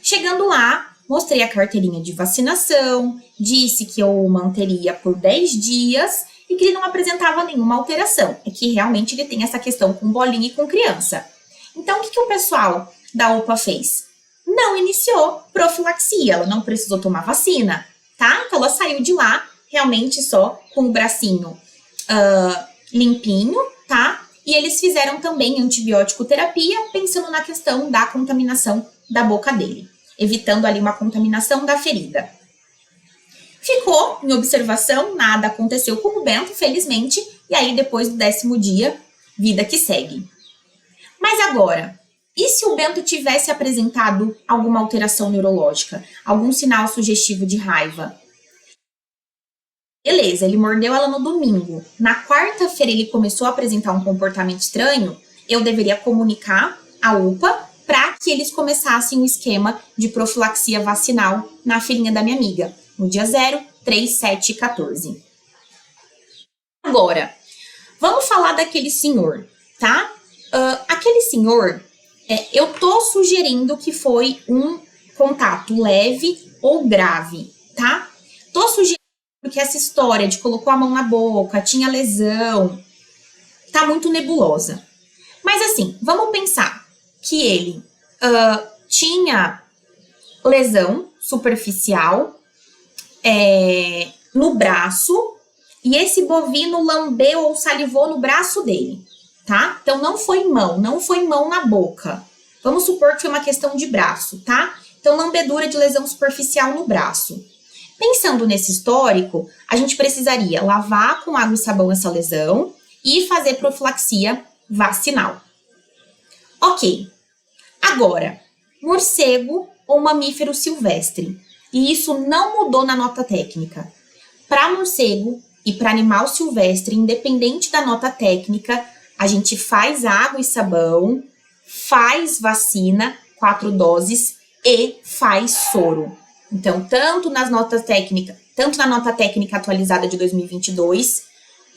Chegando lá, mostrei a carteirinha de vacinação, disse que eu o manteria por 10 dias e que ele não apresentava nenhuma alteração. É que realmente ele tem essa questão com bolinha e com criança. Então, o que o pessoal da UPA fez? Não iniciou profilaxia, ela não precisou tomar vacina, tá? Então, ela saiu de lá realmente só com o bracinho limpinho, tá? E eles fizeram também antibiótico terapia, pensando na questão da contaminação da boca dele, evitando ali uma contaminação da ferida. Ficou em observação, nada aconteceu com o Bento, felizmente, e aí depois do 10º dia, vida que segue. Mas agora, e se o Bento tivesse apresentado alguma alteração neurológica, algum sinal sugestivo de raiva? Beleza, ele mordeu ela no domingo. Na quarta-feira ele começou a apresentar um comportamento estranho, eu deveria comunicar à UPA para que eles começassem o esquema de profilaxia vacinal na filhinha da minha amiga, no dia 0, 3, 7 e 14. Agora, vamos falar daquele senhor, tá? Aquele senhor, eu tô sugerindo que foi um contato leve ou grave, tá? Tô sugerindo porque essa história de colocou a mão na boca, tinha lesão, tá muito nebulosa. Mas assim, vamos pensar que ele tinha lesão superficial no braço e esse bovino lambeu ou salivou no braço dele, tá? Então, não foi mão na boca. Vamos supor que foi uma questão de braço, tá? Então, lambedura de lesão superficial no braço. Pensando nesse histórico, a gente precisaria lavar com água e sabão essa lesão e fazer profilaxia vacinal. Ok. Agora, morcego ou mamífero silvestre. E isso não mudou na nota técnica. Para morcego e para animal silvestre, independente da nota técnica, a gente faz água e sabão, faz vacina, 4 doses e faz soro. Então, tanto na nota técnica atualizada de 2022,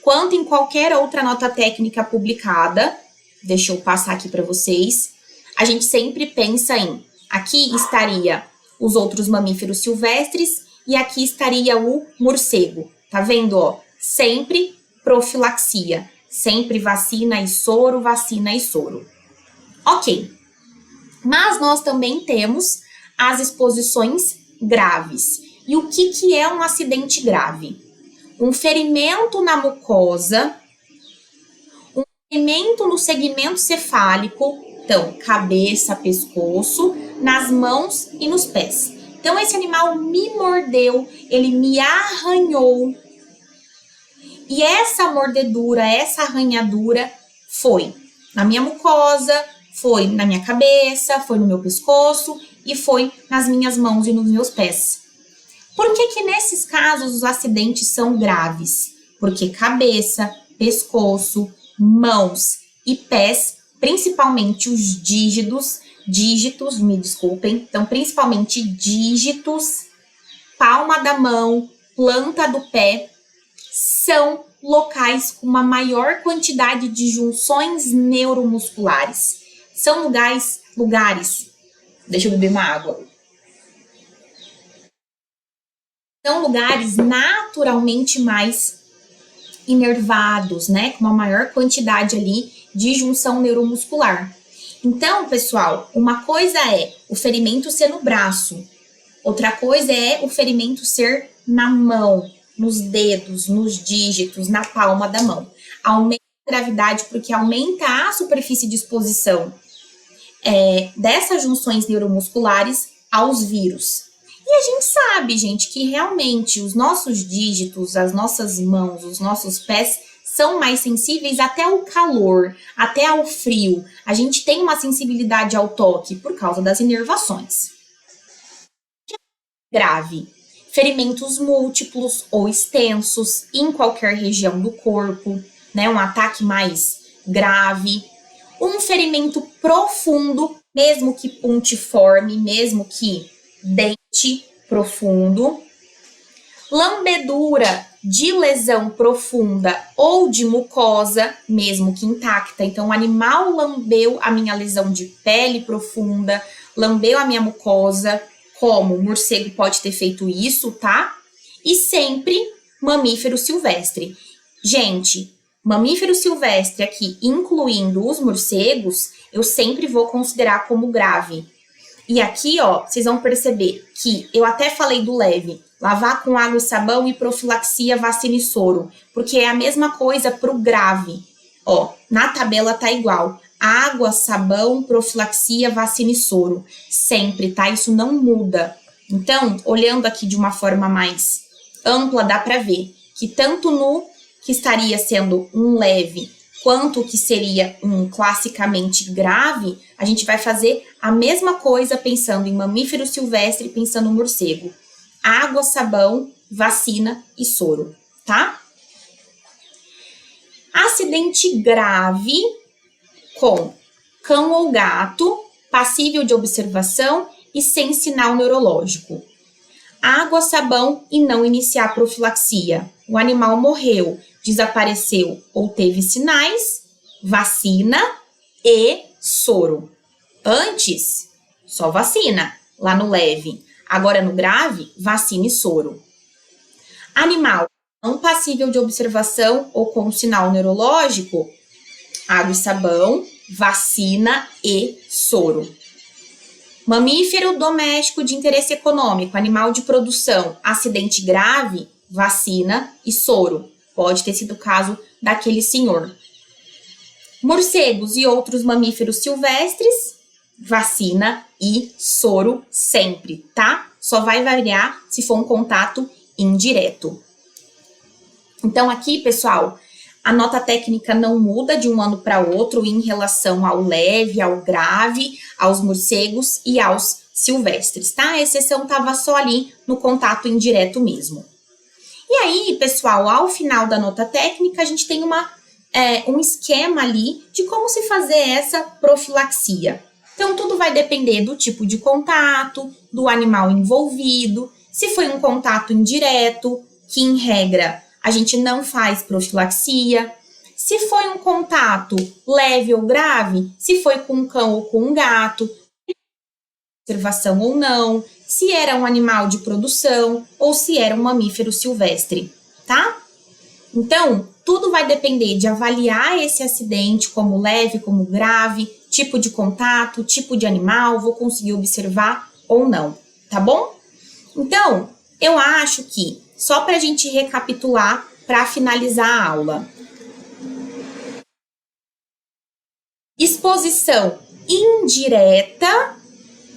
quanto em qualquer outra nota técnica publicada, deixa eu passar aqui para vocês, a gente sempre pensa em, aqui estaria os outros mamíferos silvestres e aqui estaria o morcego. Tá vendo, ó? Sempre profilaxia, sempre vacina e soro, vacina e soro. Ok, mas nós também temos as exposições graves. E o que é um acidente grave? Um ferimento na mucosa, um ferimento no segmento cefálico, então cabeça, pescoço, nas mãos e nos pés. Então esse animal me mordeu, ele me arranhou. E essa mordedura, essa arranhadura foi na minha mucosa, foi na minha cabeça, foi no meu pescoço e foi nas minhas mãos e nos meus pés. Por que nesses casos os acidentes são graves? Porque cabeça, pescoço, mãos e pés, principalmente os dígitos, me desculpem, então principalmente dígitos, palma da mão, planta do pé, são locais com uma maior quantidade de junções neuromusculares. São lugares, deixa eu beber uma água. São lugares naturalmente mais inervados, né? Com uma maior quantidade ali de junção neuromuscular. Então, pessoal, uma coisa é o ferimento ser no braço, outra coisa é o ferimento ser na mão, nos dedos, nos dígitos, na palma da mão. Aumenta a gravidade porque aumenta a superfície de exposição dessas junções neuromusculares aos vírus. E a gente sabe, gente, que realmente os nossos dígitos, as nossas mãos, os nossos pés são mais sensíveis até ao calor, até ao frio. A gente tem uma sensibilidade ao toque por causa das inervações. Grave. Ferimentos múltiplos ou extensos em qualquer região do corpo, né? Um ataque mais grave. Um ferimento profundo, mesmo que pontiforme, mesmo que dente profundo. Lambedura de lesão profunda ou de mucosa, mesmo que intacta. Então, o animal lambeu a minha lesão de pele profunda, lambeu a minha mucosa, como o morcego pode ter feito isso, tá? E sempre mamífero silvestre. Gente, mamífero silvestre aqui, incluindo os morcegos, eu sempre vou considerar como grave. E aqui, ó, vocês vão perceber que eu até falei do leve, lavar com água e sabão e profilaxia, vacina e soro, porque é a mesma coisa pro grave. Ó, na tabela tá igual. Água, sabão, profilaxia, vacina e soro. Sempre, tá? Isso não muda. Então, olhando aqui de uma forma mais ampla, dá pra ver que tanto no que estaria sendo um leve, quanto que seria um classicamente grave, a gente vai fazer a mesma coisa pensando em mamífero silvestre, pensando no morcego. Água, sabão, vacina e soro, tá? Acidente grave com cão ou gato, passível de observação e sem sinal neurológico. Água, sabão e não iniciar profilaxia. O animal morreu, desapareceu ou teve sinais, vacina e soro. Antes, só vacina, lá no leve. Agora no grave, vacina e soro. Animal não passível de observação ou com sinal neurológico, água e sabão, vacina e soro. Mamífero doméstico de interesse econômico, animal de produção, acidente grave, vacina e soro. Pode ter sido o caso daquele senhor. Morcegos e outros mamíferos silvestres, vacina e soro sempre, tá? Só vai variar se for um contato indireto. Então aqui, pessoal, a nota técnica não muda de um ano para outro em relação ao leve, ao grave, aos morcegos e aos silvestres, tá? A exceção estava só ali no contato indireto mesmo. E aí, pessoal, ao final da nota técnica, a gente tem um esquema ali de como se fazer essa profilaxia. Então, tudo vai depender do tipo de contato, do animal envolvido. Se foi um contato indireto, que em regra a gente não faz profilaxia. Se foi um contato leve ou grave, se foi com um cão ou com um gato, observação ou não, se era um animal de produção ou se era um mamífero silvestre, tá? Então, tudo vai depender de avaliar esse acidente como leve, como grave, tipo de contato, tipo de animal, vou conseguir observar ou não, tá bom? Então, eu acho que, só para a gente recapitular, para finalizar a aula. Exposição indireta,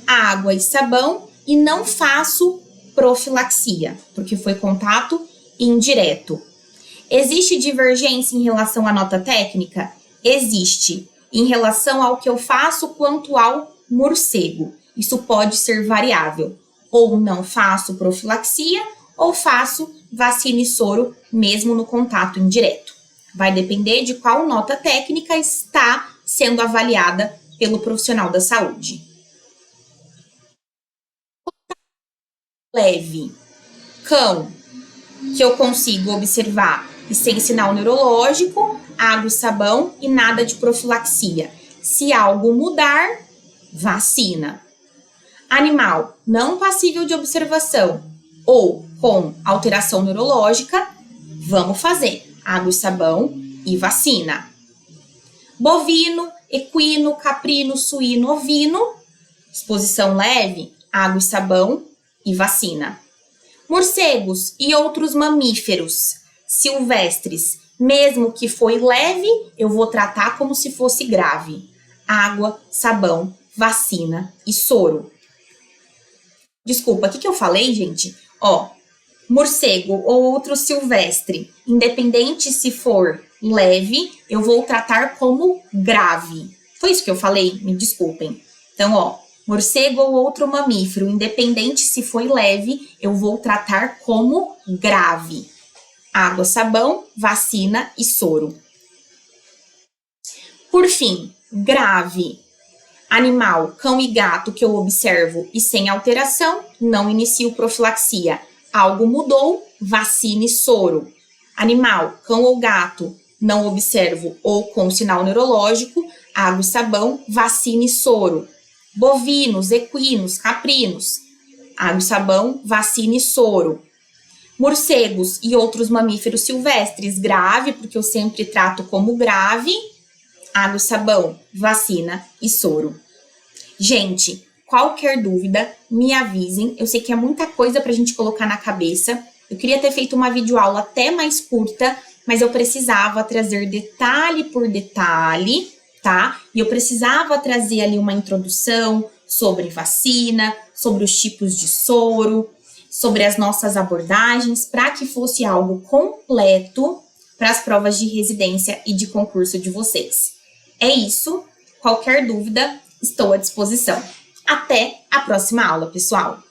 água e sabão, e não faço profilaxia, porque foi contato indireto. Existe divergência em relação à nota técnica? Existe. Em relação ao que eu faço quanto ao morcego. Isso pode ser variável. Ou não faço profilaxia, ou faço vacina e soro, mesmo no contato indireto. Vai depender de qual nota técnica está sendo avaliada pelo profissional da saúde. Leve. Cão, que eu consigo observar e sem sinal neurológico, água e sabão e nada de profilaxia. Se algo mudar, vacina. Animal não passível de observação ou com alteração neurológica, vamos fazer água e sabão e vacina. Bovino, equino, caprino, suíno, ovino, exposição leve, água e sabão e vacina. Morcegos e outros mamíferos silvestres, mesmo que foi leve, eu vou tratar como se fosse grave. Água, sabão, vacina e soro. Desculpa, o que eu falei, gente? Ó, morcego ou outro silvestre, independente se for leve, eu vou tratar como grave. Foi isso que eu falei? Me desculpem. Então, ó, morcego ou outro mamífero, independente se foi leve, eu vou tratar como grave. Água, sabão, vacina e soro. Por fim, grave. Animal, cão e gato que eu observo e sem alteração, não inicio profilaxia. Algo mudou, vacina e soro. Animal, cão ou gato, não observo ou com sinal neurológico, água e sabão, vacina e soro. Bovinos, equinos, caprinos, água e sabão, vacina e soro. Morcegos e outros mamíferos silvestres, grave, porque eu sempre trato como grave, água e sabão, vacina e soro. Gente, qualquer dúvida, me avisem. Eu sei que é muita coisa pra gente colocar na cabeça. Eu queria ter feito uma videoaula até mais curta, mas eu precisava trazer detalhe por detalhe, tá? E eu precisava trazer ali uma introdução sobre vacina, sobre os tipos de soro, sobre as nossas abordagens, para que fosse algo completo para as provas de residência e de concurso de vocês. É isso. Qualquer dúvida, estou à disposição. Até a próxima aula, pessoal!